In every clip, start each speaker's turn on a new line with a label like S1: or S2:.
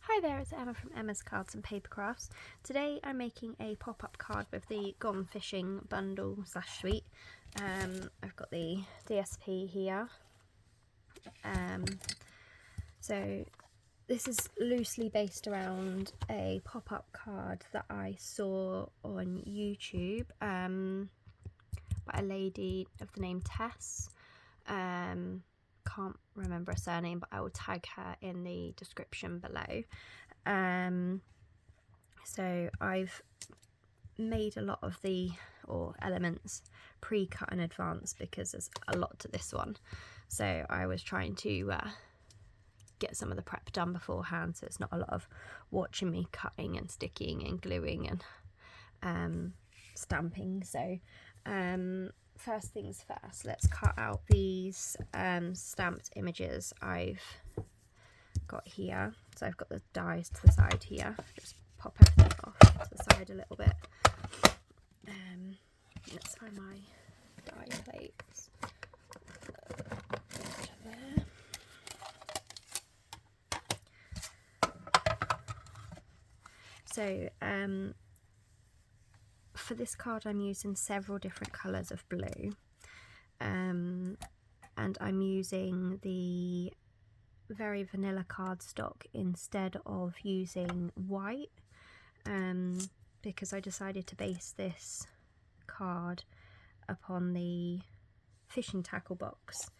S1: Hi there, it's Emma from Emma's Cards and Paper Crafts. Today I'm making a pop-up card with the Gone Fishing bundle / suite. I've got the DSP here. So this is loosely based around a pop-up card that I saw on YouTube by a lady of the name Tess. Can't remember her surname, but I will tag her in the description below. So I've made a lot of the elements pre-cut in advance because there's a lot to this one, so I was trying to get some of the prep done beforehand, so it's not a lot of watching me cutting and sticking and gluing and stamping. So first things first, let's cut out these stamped images I've got here. So I've got the dies to the side here. Just pop everything off to the side a little bit. Let's find my die plates. There. So for this card I'm using several different colours of blue, and I'm using the very vanilla cardstock instead of using white, because I decided to base this card upon the fishing tackle box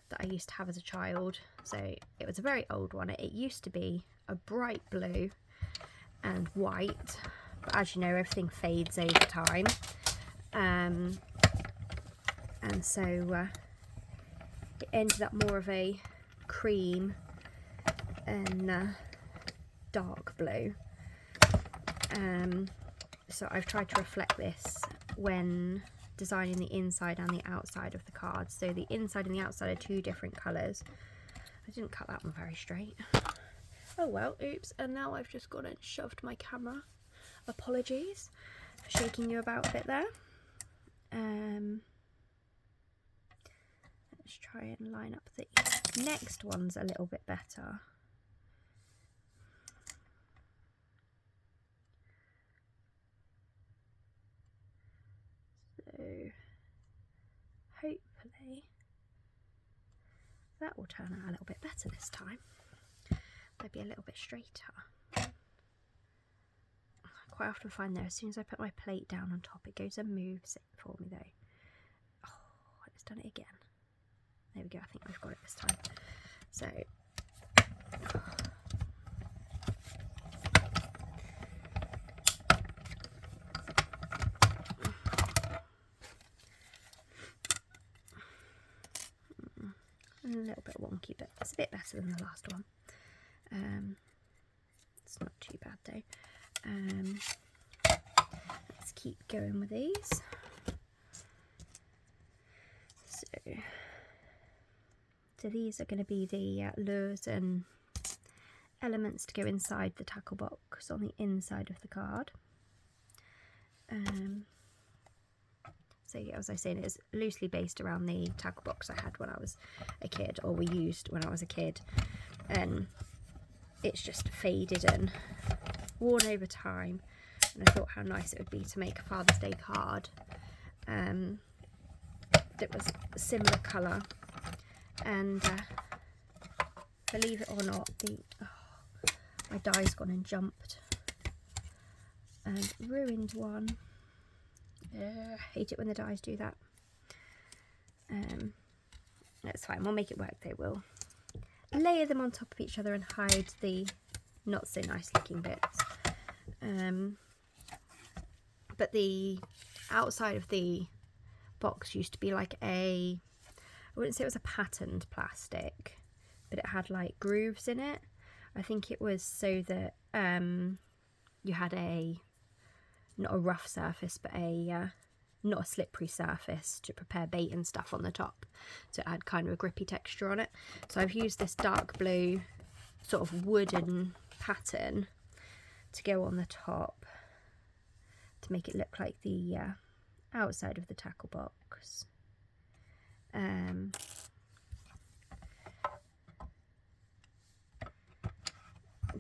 S1: that I used to have as a child. So it was a very old one. It used to be a bright blue and white, but as you know, everything fades over time, and so it ended up more of a cream and dark blue. So I've tried to reflect this when designing the inside and the outside of the card. So the inside and the outside are two different colours. I didn't cut that one very straight. Oh well, oops, and now I've just gone and shoved my camera. Apologies for shaking you about a bit there. Let's try and line up the next one's a little bit better. So hopefully that will turn out a little bit better this time. Maybe a little bit straighter. I quite often find that as soon as I put my plate down on top, it goes and moves it for me though. Oh, it's done it again. There we go, I think we've got it this time. So a little bit wonky, but it's a bit better than the last one. It's not too bad though. Let's keep going with these. So these are going to be the lures and elements to go inside the tackle box on the inside of the card. So yeah, as I was saying, it's loosely based around the tackle box I had when I was a kid, or we used when I was a kid, and it's just faded and worn over time, and I thought how nice it would be to make a Father's Day card that was a similar colour. And believe it or not, my die's gone and jumped and ruined one. Hate it when the dies do that. That's fine, we'll make it work though. We'll layer them on top of each other and hide the not so nice looking bits. But the outside of the box used to be like I wouldn't say it was a patterned plastic, but it had like grooves in it. I think it was so that you had not a rough surface, but not a slippery surface to prepare bait and stuff on the top, so it had kind of a grippy texture on it. So I've used this dark blue sort of wooden pattern to go on the top to make it look like the outside of the tackle box.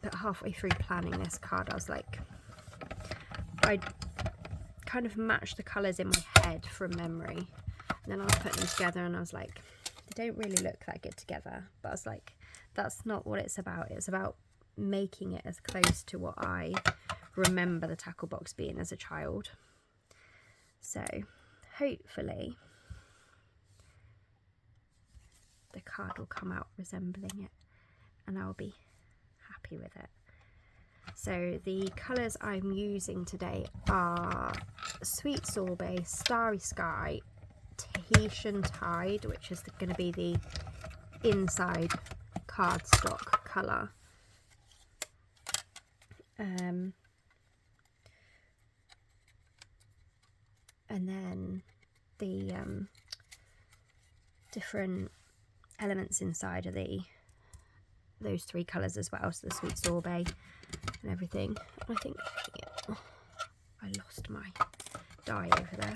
S1: but halfway through planning this card, I was like, I kind of matched the colours in my head from memory. And then I was putting them together and I was like, they don't really look that good together. But I was like, that's not what it's about. It's about making it as close to what I remember the tackle box being as a child. So hopefully the card will come out resembling it and I'll be happy with it. So the colours I'm using today are Sweet Sorbet, Starry Sky, Tahitian Tide, which is going to be the inside cardstock colour, and then the different elements inside are those three colours as well, so the Sweet Sorbet and everything. I think, yeah, I lost my die over there.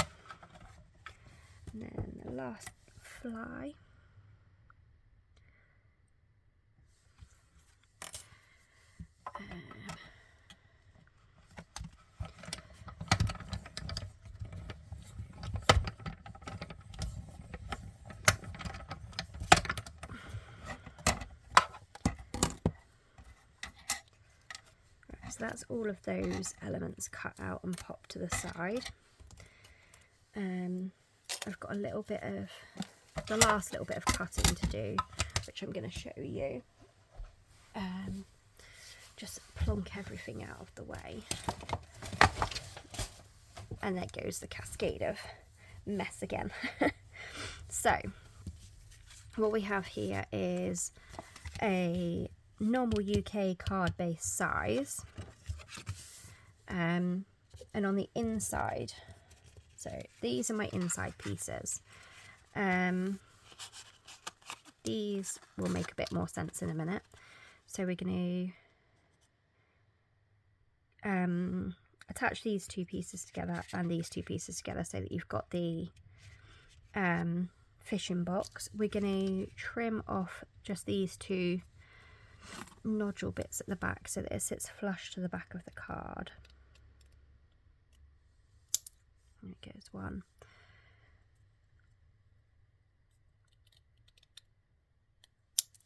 S1: And then the last fly. So that's all of those elements cut out and popped to the side. I've got a little bit of, the last little bit of cutting to do, which I'm going to show you. Just plonk everything out of the way. And there goes the cascade of mess again. So, what we have here is a normal UK card base size. And on the inside, so these are my inside pieces. These will make a bit more sense in a minute. So we're going to attach these two pieces together and these two pieces together so that you've got the fishing box. We're going to trim off just these two nodule bits at the back so that it sits flush to the back of the card. There goes one.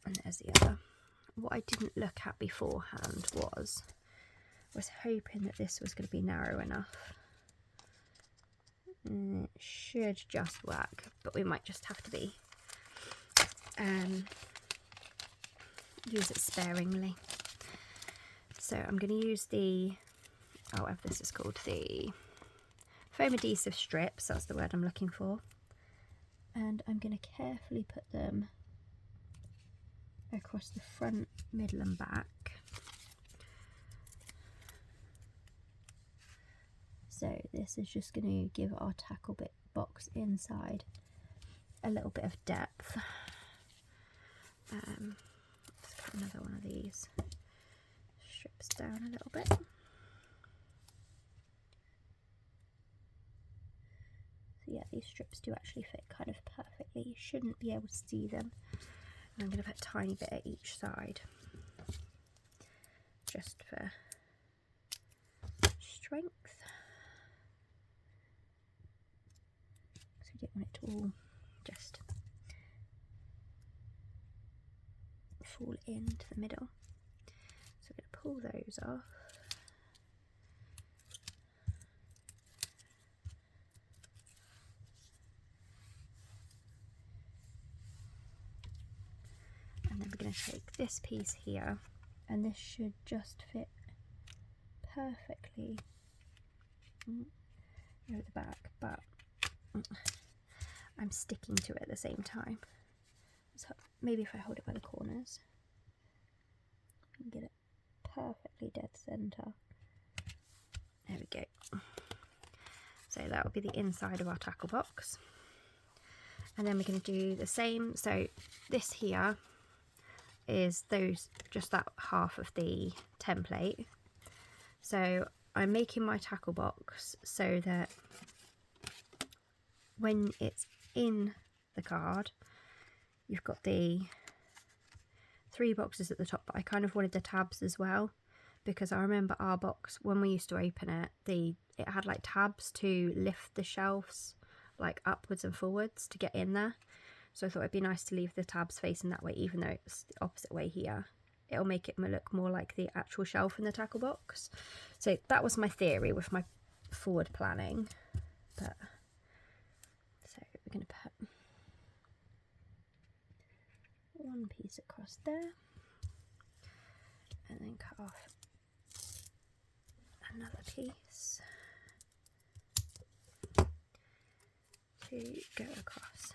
S1: And there's the other. What I didn't look at beforehand was hoping that this was going to be narrow enough. It should just work, but we might just have to be use it sparingly. So I'm going to use the, oh, whatever this is called, the foam adhesive strips, that's the word I'm looking for. And I'm going to carefully put them across the front, middle and back. So this is just going to give our tackle bit box inside a little bit of depth. Let's cut another one of these strips down a little bit. So yeah, these strips do actually fit kind of perfectly. You shouldn't be able to see them. And I'm going to put a tiny bit at each side, just for strength. So you don't want it to all just fall into the middle. So I'm going to pull those off. And then we're going to take this piece here, and this should just fit perfectly over the back, but I'm sticking to it at the same time. So maybe if I hold it by the corners, I can get it perfectly dead center. There we go. So that will be the inside of our tackle box. And then we're going to do the same. So this here is just that half of the template. So I'm making my tackle box so that when it's in the card, you've got the 3 boxes at the top, but I kind of wanted the tabs as well, because I remember our box, when we used to open it, it had like tabs to lift the shelves like upwards and forwards to get in there. So I thought it'd be nice to leave the tabs facing that way, even though it's the opposite way here. It'll make it look more like the actual shelf in the tackle box. So that was my theory with my forward planning. But so we're going to put one piece across there and then cut off another piece to go across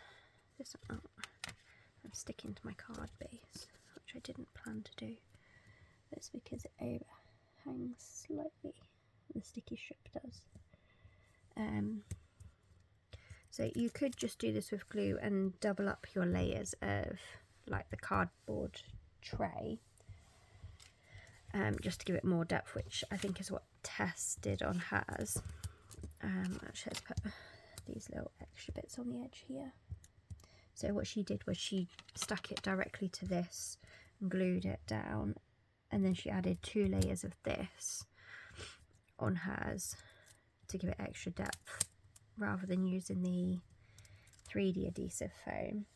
S1: this one. Oh, I'm sticking to my card base, which I didn't plan to do. That's because it overhangs slightly. The sticky strip does. So you could just do this with glue and double up your layers of like the cardboard tray, just to give it more depth, which I think is what Tess did on hers. Actually, let's put these little extra bits on the edge here. So what she did was she stuck it directly to this and glued it down, and then she added 2 layers of this on hers to give it extra depth, rather than using the 3D adhesive foam.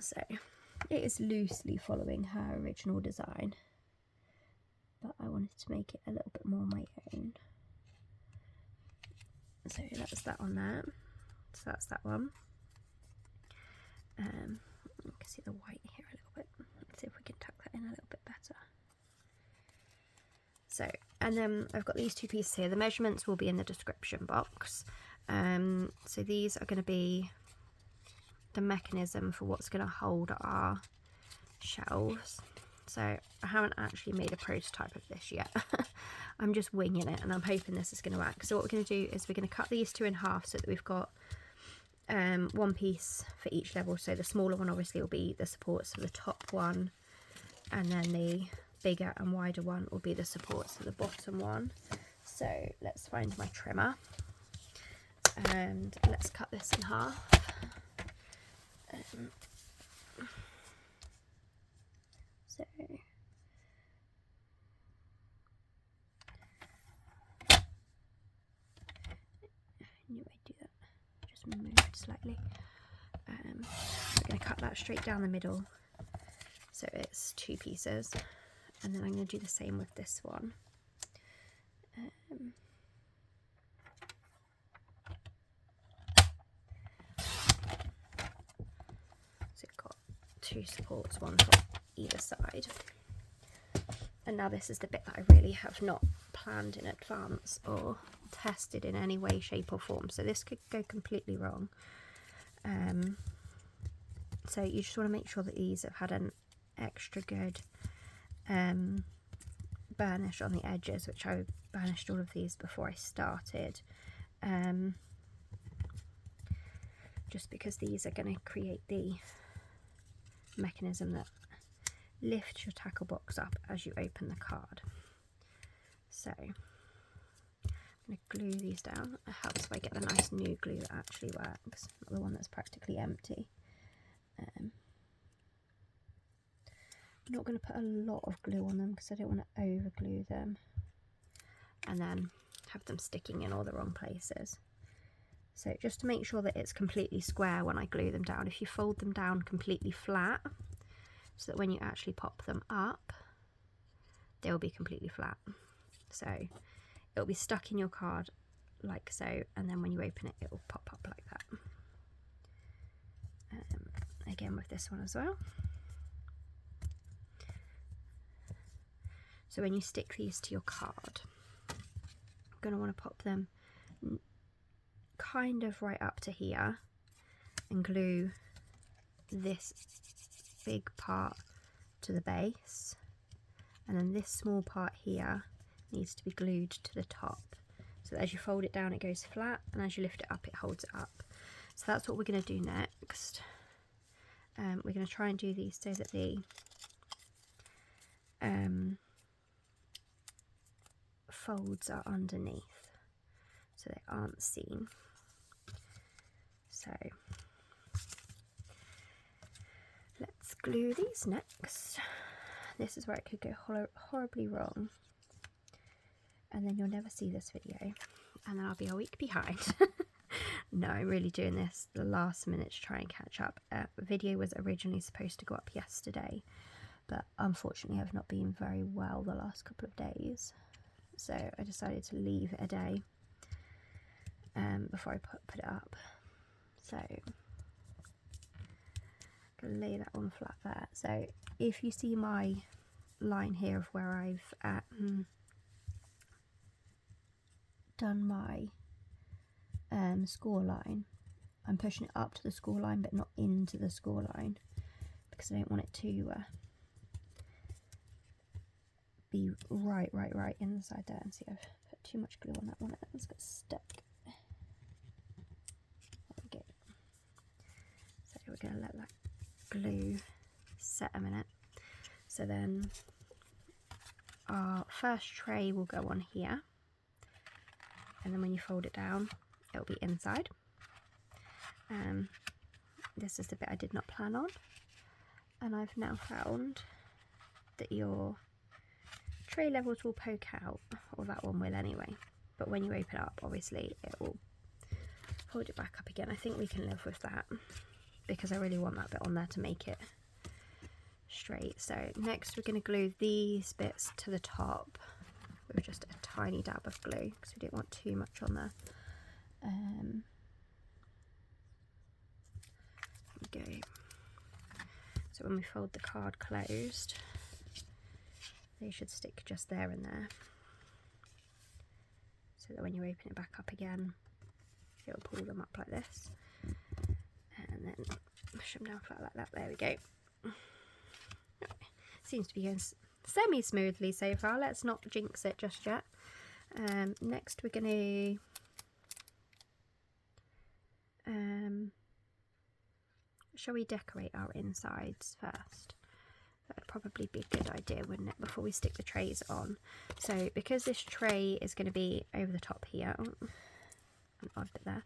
S1: So it is loosely following her original design, but I wanted to make it a little bit more my own. So that's that on there. So that's that one. You can see the white here a little bit. Let's see if we can tuck that in a little bit better. So, and then I've got these 2 pieces here. The measurements will be in the description box. So these are going to be the mechanism for what's going to hold our shelves. So I haven't actually made a prototype of this yet. I'm just winging it, and I'm hoping this is going to work. So what we're going to do is we're going to cut these 2 in half so that we've got 1 piece for each level. So the smaller one obviously will be the supports for the top one, and then the bigger and wider one will be the supports for the bottom one. So let's find my trimmer and let's cut this in half. So I knew I'd do that, just moved slightly. We're going to cut that straight down the middle, so it's 2 pieces, and then I'm going to do the same with this one. So you've got 2 supports, one for either side. And now this is the bit that I really have not planned in advance or tested in any way, shape or form. So this could go completely wrong. So you just want to make sure that these have had an extra good burnish on the edges, which I burnished all of these before I started. Just because these are going to create the mechanism that lifts your tackle box up as you open the card. So I'm going to glue these down. It helps if I get the nice new glue that actually works, not the one that's practically empty. I'm not going to put a lot of glue on them because I don't want to over glue them and then have them sticking in all the wrong places. So just to make sure that it's completely square when I glue them down, if you fold them down completely flat, so that when you actually pop them up, they'll be completely flat. So it'll be stuck in your card like so, and then when you open it, it will pop up like that. Again with this one as well. So when you stick these to your card, you're going to want to pop them kind of right up to here and glue this big part to the base, and then this small part here needs to be glued to the top, so that as you fold it down it goes flat, and as you lift it up it holds it up. So that's what we're going to do next. We're going to try and do these so that the folds are underneath, so they aren't seen. So let's glue these next. This is where it could go horribly wrong, and then you'll never see this video, and then I'll be a week behind. No, I'm really doing this the last minute to try and catch up. The video was originally supposed to go up yesterday, but unfortunately I've not been very well the last couple of days, so I decided to leave it a day before I put it up. So I'm gonna lay that one flat there. So if you see my line here of where I've done my score line, I'm pushing it up to the score line but not into the score line, because I don't want it to be right inside there. And see, I've put too much glue on that one, it's got stuck. There we go. So we're going to let that glue set a minute. So then our first tray will go on here, and then when you fold it down it'll be inside. This is the bit I did not plan on, and I've now found that your tray levels will poke out, or that one will anyway, but when you open it up obviously it will hold it back up again. I think we can live with that because I really want that bit on there to make it straight. So next we're going to glue these bits to the top with just a tiny dab of glue because we don't want too much on there. There we go. So when we fold the card closed, they should stick just there and there, so that when you open it back up again it'll pull them up like this, and then push them down flat like that. There we go. Seems to be going semi-smoothly so far. Let's not jinx it just yet. Next we're going to shall we decorate our insides first? That would probably be a good idea, wouldn't it, before we stick the trays on. So because this tray is going to be over the top here, an odd bit there,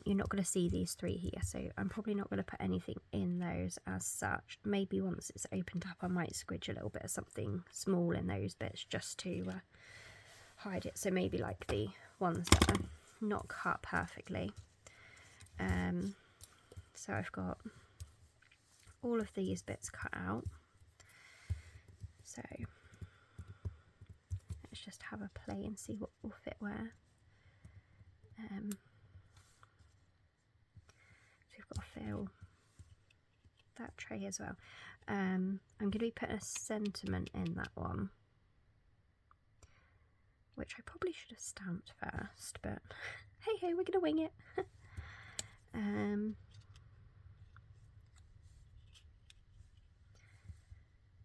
S1: you're not going to see these three here, so I'm probably not going to put anything in those as such. Maybe once it's opened up I might squidge a little bit of something small in those bits just to hide it, so maybe like the ones that are not cut perfectly. So I've got all of these bits cut out, so let's just have a play and see what will fit where. So we've got to fill that tray as well. I'm going to be putting a sentiment in that one, which I probably should have stamped first, but hey, we're going to wing it.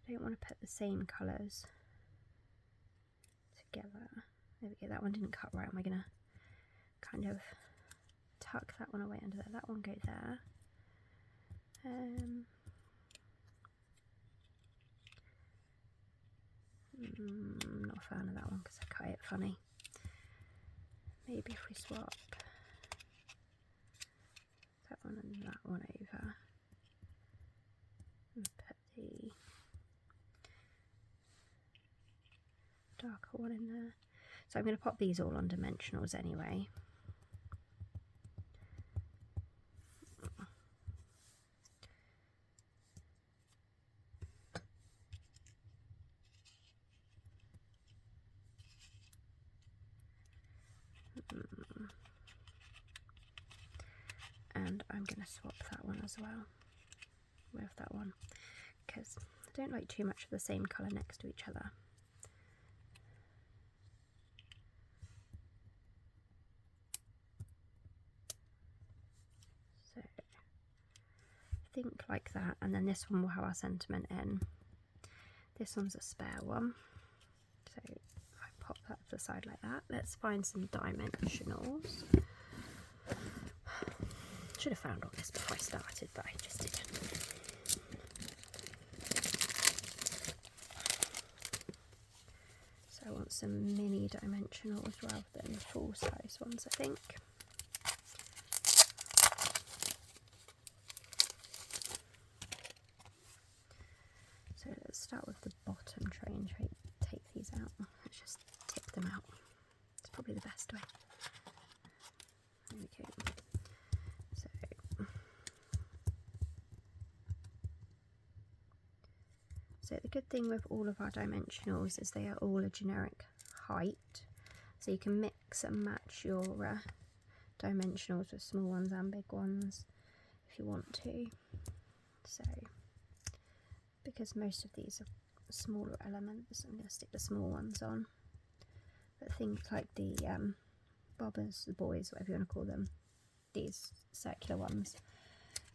S1: I don't want to put the same colours together. There we go, that one didn't cut right. Am I going to kind of tuck that one away under there? That one go there. I'm not a fan of that one because I cut it funny. Maybe if we swap that one and that one over and put the darker one in there. So I'm going to pop these all on dimensionals anyway. And I'm going to swap that one as well with that one because I don't like too much of the same colour next to each other. So I think like that, and then this one will have our sentiment in. This one's a spare one, so if I pop that to the side like that, let's find some dimensionals. Should have found all this before I started, but I just didn't. So I want some mini dimensionals rather than full size ones, I think. So the good thing with all of our dimensionals is they are all a generic height. So you can mix and match your dimensionals with small ones and big ones if you want to. So because most of these are smaller elements, I'm going to stick the small ones on. But things like the bobbers, the boys, whatever you want to call them, these circular ones,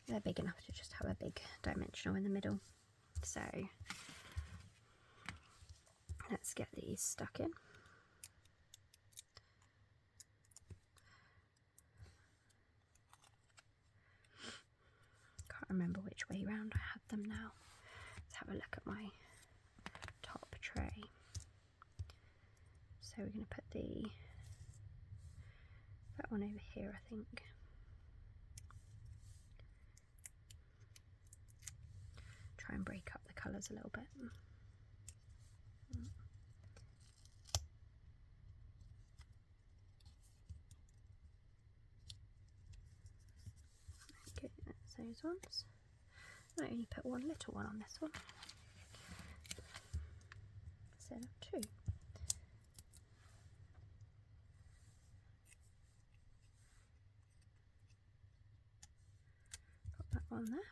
S1: they're big enough to just have a big dimensional in the middle. So let's get these stuck in. Can't remember which way round I had them now. Let's have a look at my top tray. So we're going to put that one over here, I think. Try and break up the colours a little bit. Okay, that's those ones. I only put one little one on this one instead of two. Put that one there.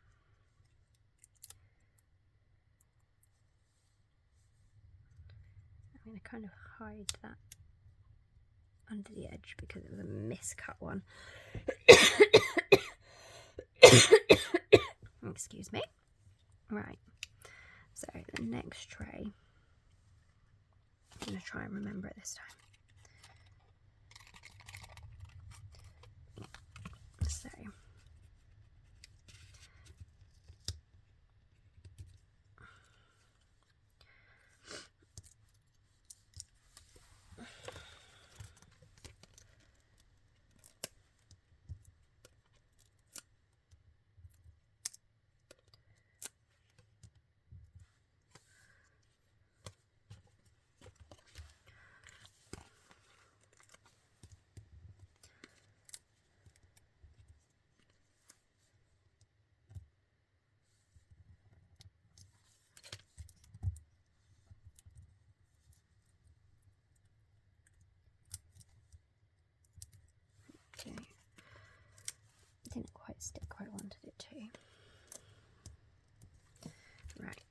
S1: I'm going to kind of hide that under the edge because it was a miscut one. Excuse me. Right, so the next tray, I'm going to try and remember it this time. So okay. Didn't quite stick where I wanted it to. Right,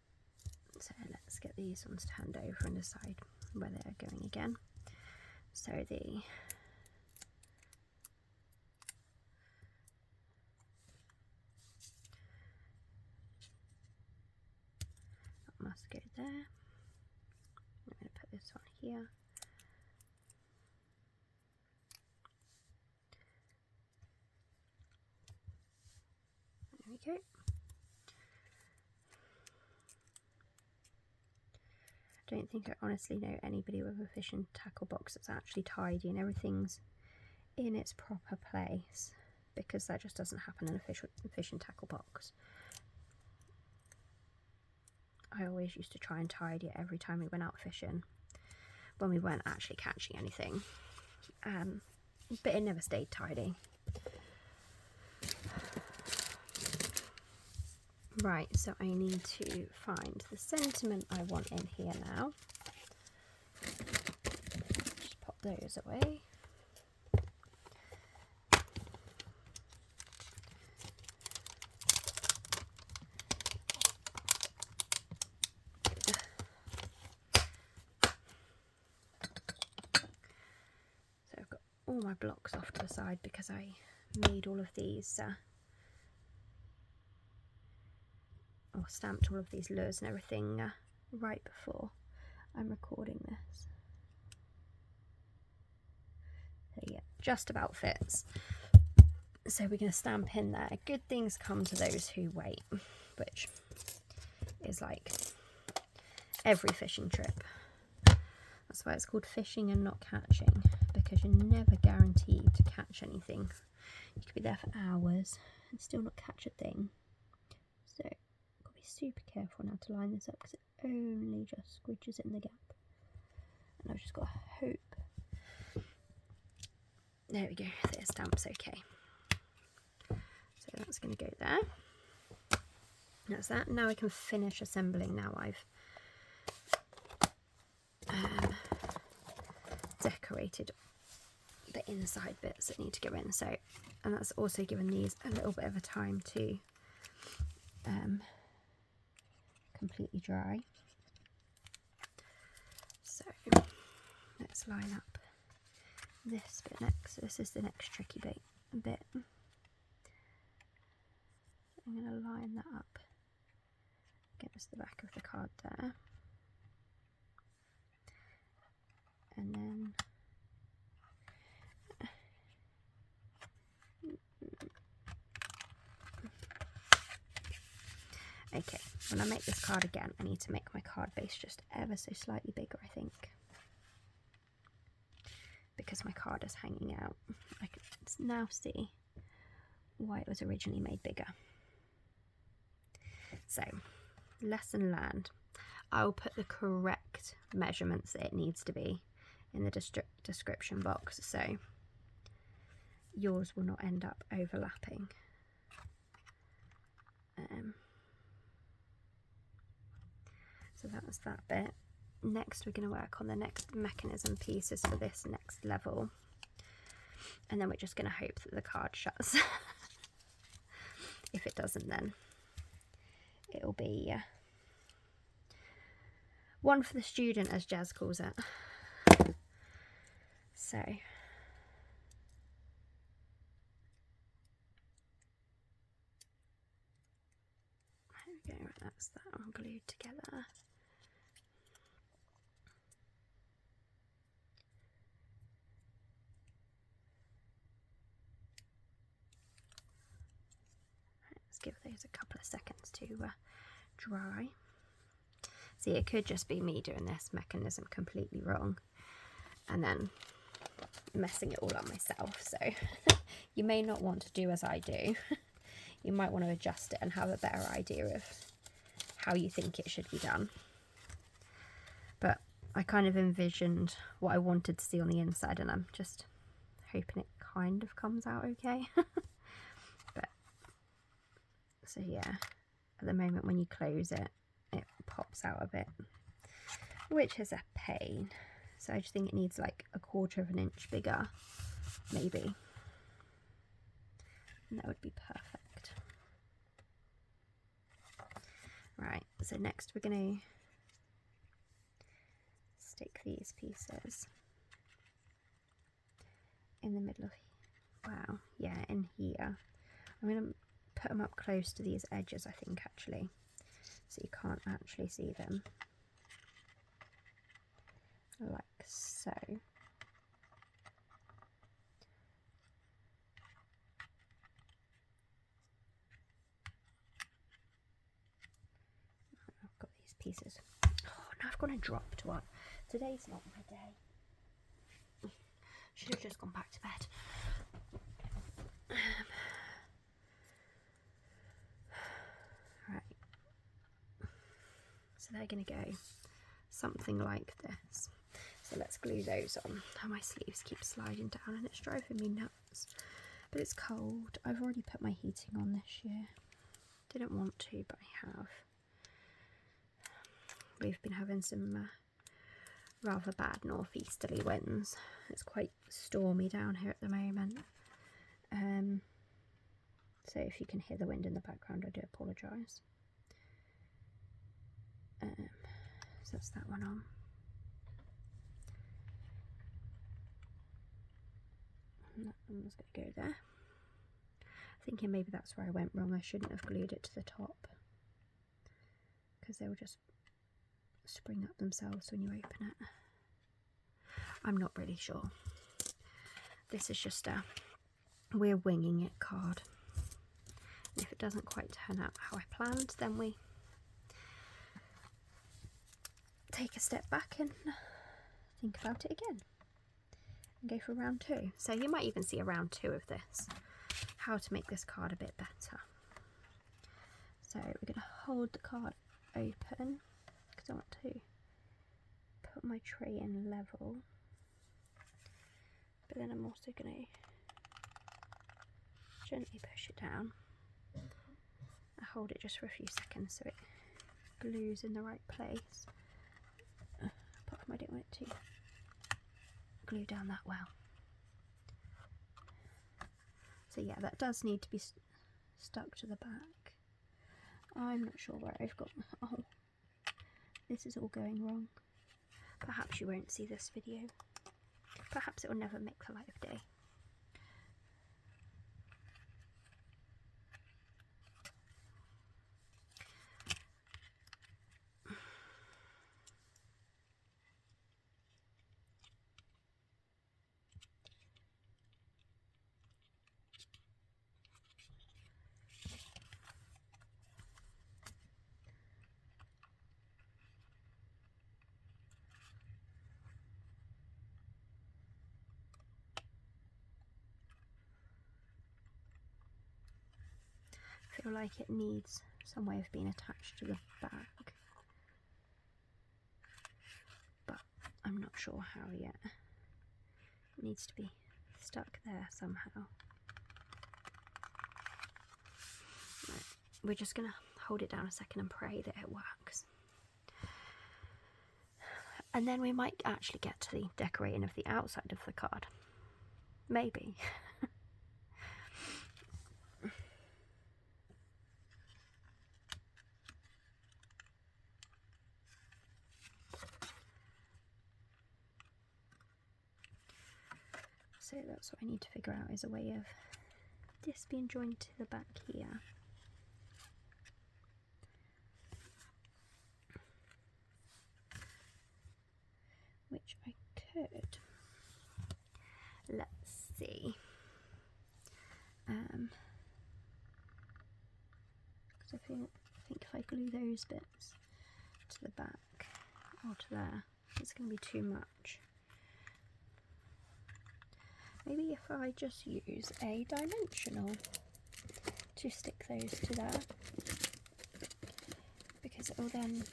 S1: so let's get these ones turned over and decide where they're going again. So that must go there. I'm going to put this one here. There we go. I don't think I honestly know anybody with a fishing tackle box that's actually tidy and everything's in its proper place, because that just doesn't happen in a fishing tackle box. I always used to try and tidy it every time we went out fishing when we weren't actually catching anything, but it never stayed tidy. Right, so I need to find the sentiment I want in here now. Just pop those away. So I've got all my blocks off to the side because I made all of these or stamped all of these lures and everything right before I'm recording this. So yeah, just about fits. So we're going to stamp in there. Good things come to those who wait, which is like every fishing trip. That's why it's called fishing and not catching, because you're never guaranteed to catch anything. You could be there for hours and still not catch a thing. So super careful now to line this up because it only just squidges in the gap, and I've just got to hope. There we go, the stamp's okay. So that's going to go there. That's that. Now I can finish assembling. Now I've decorated the inside bits that need to go in. So, and that's also given these a little bit of a time to completely dry. So let's line up this bit next. So this is the next tricky bit. I'm going to line that up against the back of the card there, and then okay, when I make this card again, I need to make my card base just ever so slightly bigger, I think, because my card is hanging out. I can now see why it was originally made bigger. So, lesson learned. I'll put the correct measurements that it needs to be in the description box, so yours will not end up overlapping. So that was that bit. Next we're going to work on the next mechanism pieces for this next level, and then we're just going to hope that the card shuts. If it doesn't, then it'll be one for the student, as Jazz calls it. So there we go, that's that one glued together. Let's give those a couple of seconds to dry. See, it could just be me doing this mechanism completely wrong and then messing it all up myself. So you may not want to do as I do. You might want to adjust it and have a better idea of how you think it should be done. But I kind of envisioned what I wanted to see on the inside, and I'm just hoping it kind of comes out okay. But so yeah, at the moment when you close it, it pops out a bit, which is a pain. So I just think it needs like 1/4 of an inch bigger, maybe, and that would be perfect. Right, so next we're going to stick these pieces in the middle of, wow, yeah, in here. I'm going to put them up close to these edges, I think, actually, so you can't actually see them, like so. I've got these pieces. Oh, now I've got a dropped one. Today's not my day. Should have just gone back to bed. Right. So they're going to go something like this. So let's glue those on. Oh, my sleeves keep sliding down and it's driving me nuts. But it's cold. I've already put my heating on this year. Didn't want to, but I have. We've been having some rather bad northeasterly winds. It's quite stormy down here at the moment. So if you can hear the wind in the background, I do apologise. So that's that one on. And that one was going to go there. Thinking maybe that's where I went wrong. I shouldn't have glued it to the top, because they will just spring up themselves when you open it. I'm not really sure. This is just we're winging it card. And if it doesn't quite turn out how I planned, then we take a step back and think about it again and go for round 2. So you might even see a round 2 of this, how to make this card a bit better. So we're going to hold the card open because I want to put my tray in level, but then I'm also going to gently push it down. I hold it just for a few seconds so it glues in the right place. Apart from I don't want it glue down that well. So yeah, that does need to be stuck to the back. I'm not sure where I've got, oh, this is all going wrong. Perhaps you won't see this video. Perhaps it will never make the light of day. I feel like it needs some way of being attached to the back, but I'm not sure how yet. It needs to be stuck there somehow. Right. We're just gonna hold it down a second and pray that it works. And then we might actually get to the decorating of the outside of the card. Maybe. So that's what I need to figure out, is a way of this being joined to the back here. Which I could. Let's see. Because I think if I glue those bits to the back or to there, it's going to be too much. Maybe if I just use a dimensional to stick those to there, because it will then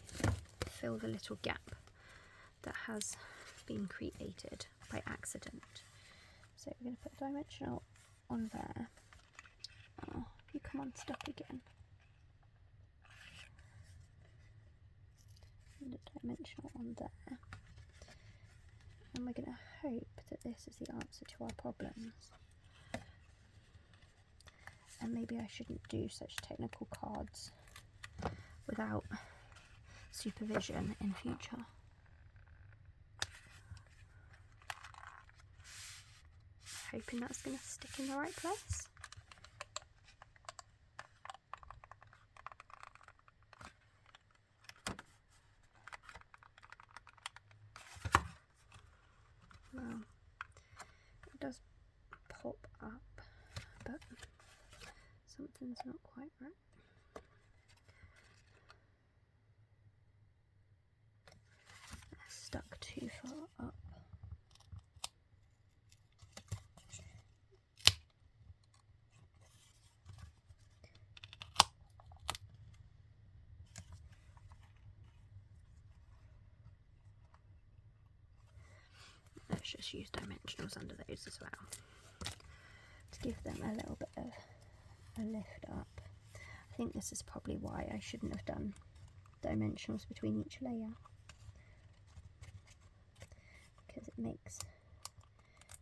S1: fill the little gap that has been created by accident. So we're going to put a dimensional on there. Oh, if you come unstuck again. And a dimensional on there. And we're going to hope that this is the answer to our problems. And maybe I shouldn't do such technical cards without supervision in future. Hoping that's going to stick in the right place. Well, it does pop up, but something's not quite right. It's stuck too far up. Let's just use dimensionals under those as well to give them a little bit of a lift up. I think this is probably why I shouldn't have done dimensionals between each layer, because it makes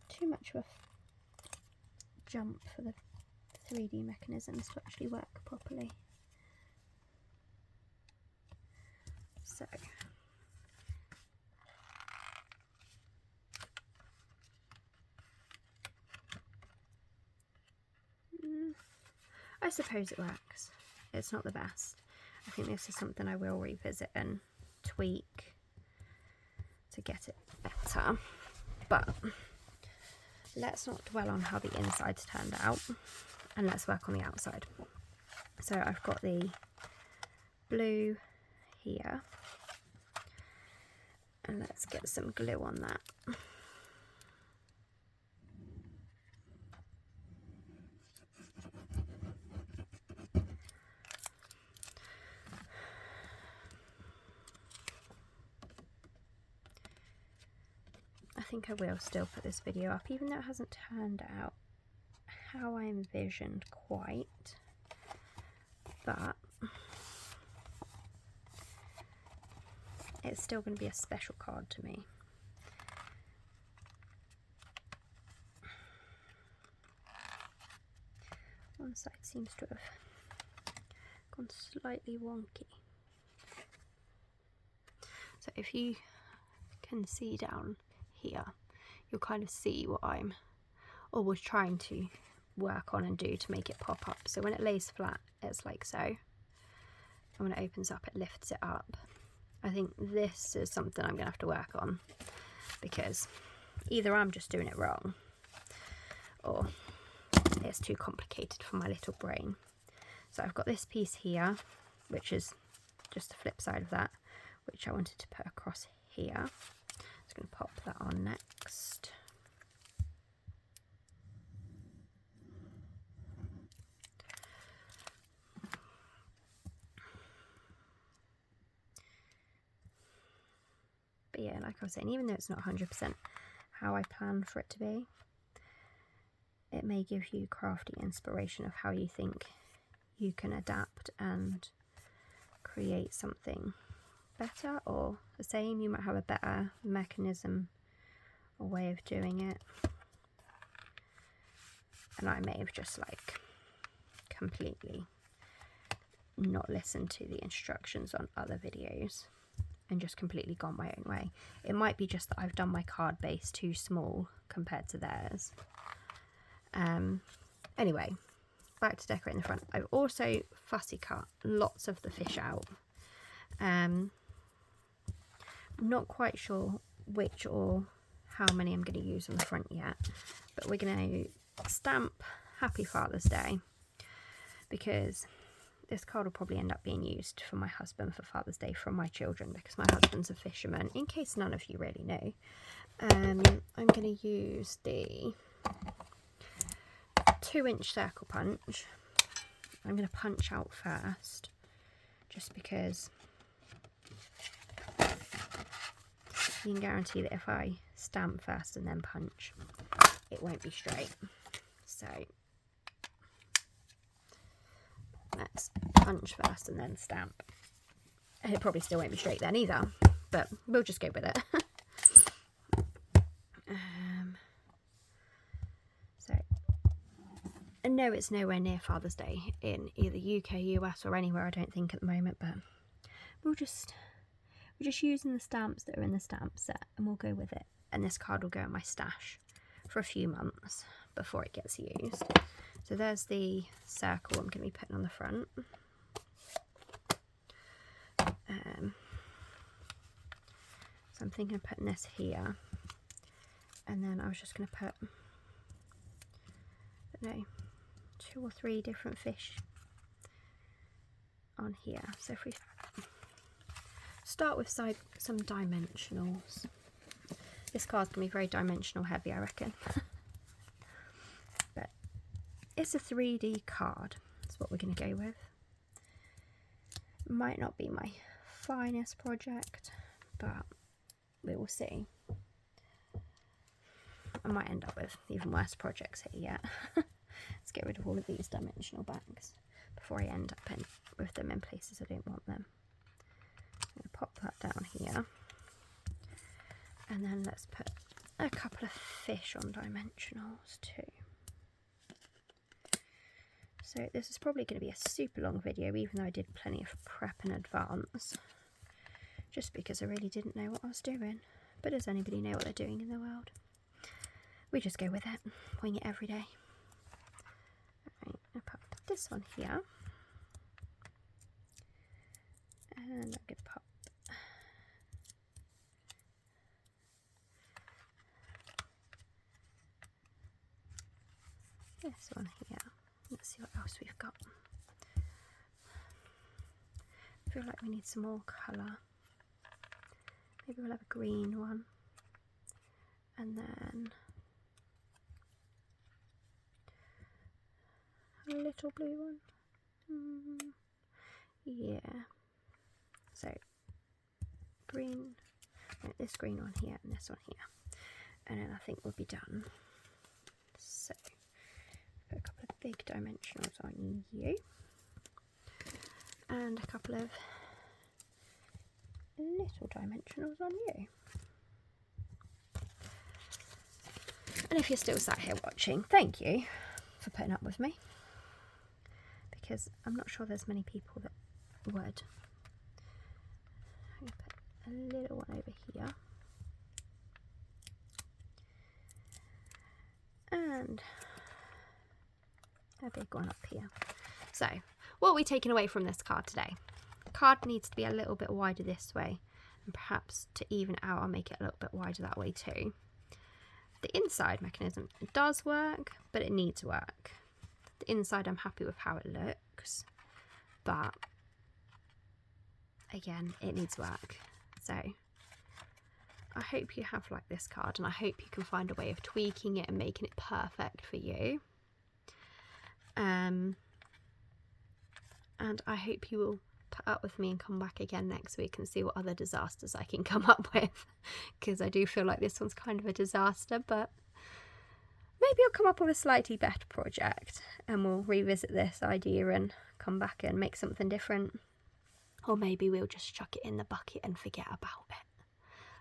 S1: too much of a jump for the 3D mechanisms to actually work properly. So I suppose it works. It's not the best. I think this is something I will revisit and tweak to get it better. But let's not dwell on how the inside's turned out, and let's work on the outside. So I've got the blue here, and let's get some glue on that. I think I will still put this video up, even though it hasn't turned out how I envisioned quite, but it's still going to be a special card to me. One side seems to have gone slightly wonky. So if you can see down here, you'll kind of see what I'm always trying to work on and do to make it pop up. So when it lays flat, it's like so. And when it opens up, it lifts it up. I think this is something I'm going to have to work on, because either I'm just doing it wrong or it's too complicated for my little brain. So I've got this piece here, which is just the flip side of that, which I wanted to put across here. I'm just going to pop that on next. But yeah, like I was saying, even though it's not 100% how I plan for it to be, it may give you crafty inspiration of how you think you can adapt and create something better or the same. You might have a better mechanism or way of doing it, and I may have just like completely not listened to the instructions on other videos and just completely gone my own way. It might be just that I've done my card base too small compared to theirs. Anyway, back to decorating the front. I've also fussy cut lots of the fish out. Not quite sure which or how many I'm going to use on the front yet, but we're going to stamp Happy Father's Day, because this card will probably end up being used for my husband for Father's Day from my children, because my husband's a fisherman, in case none of you really know. I'm going to use the 2-inch circle punch. I'm going to punch out first, just because you can guarantee that if I stamp first and then punch, it won't be straight. So let's punch first and then stamp. And it probably still won't be straight then either, but we'll just go with it. So, and no, it's nowhere near Father's Day in either UK, US or anywhere, I don't think at the moment, but we're just using the stamps that are in the stamp set, and we'll go with it. And this card will go in my stash for a few months before it gets used. So there's the circle I'm going to be putting on the front. So I'm thinking of putting this here, and then I was just going to put, I don't know, 2 or 3 different fish on here. So if we start with some dimensionals. This card's going to be very dimensional heavy, I reckon. But it's a 3D card. That's what we're going to go with. Might not be my finest project, but we will see. I might end up with even worse projects here yet. Let's get rid of all of these dimensional bags before I end up with them in places I don't want them. I'm going to pop that down here. And then let's put a couple of fish on dimensionals too. So this is probably going to be a super long video, even though I did plenty of prep in advance, just because I really didn't know what I was doing. But does anybody know what they're doing in the world? We just go with it, wing it every day. Alright, I'll pop this one here, and I'm going to pop this one here. Let's see what else we've got. I feel like we need some more colour. Maybe we'll have a green one, and then a little blue one. Yeah. So green, this green one here and this one here, and then I think we'll be done. So put a couple of big dimensionals on you, and a couple of little dimensionals on you. And if you're still sat here watching, thank you for putting up with me. because I'm not sure there's many people that would. I'm going to put a little one over here. And a big one up here. So, what are we taking away from this card today? The card needs to be a little bit wider this way, and perhaps to even out, I'll make it a little bit wider that way too. The inside mechanism does work, but it needs work. The inside, I'm happy with how it looks, but again, it needs work. So I hope you have liked this card, and I hope you can find a way of tweaking it and making it perfect for you. And I hope you will put up with me and come back again next week and see what other disasters I can come up with, because I do feel like this one's kind of a disaster, but maybe I'll come up with a slightly better project and we'll revisit this idea and come back and make something different. Or maybe we'll just chuck it in the bucket and forget about it.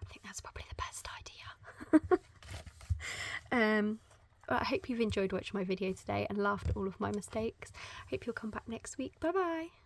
S1: I think that's probably the best idea. But I hope you've enjoyed watching my video today and laughed at all of my mistakes. I hope you'll come back next week. Bye bye.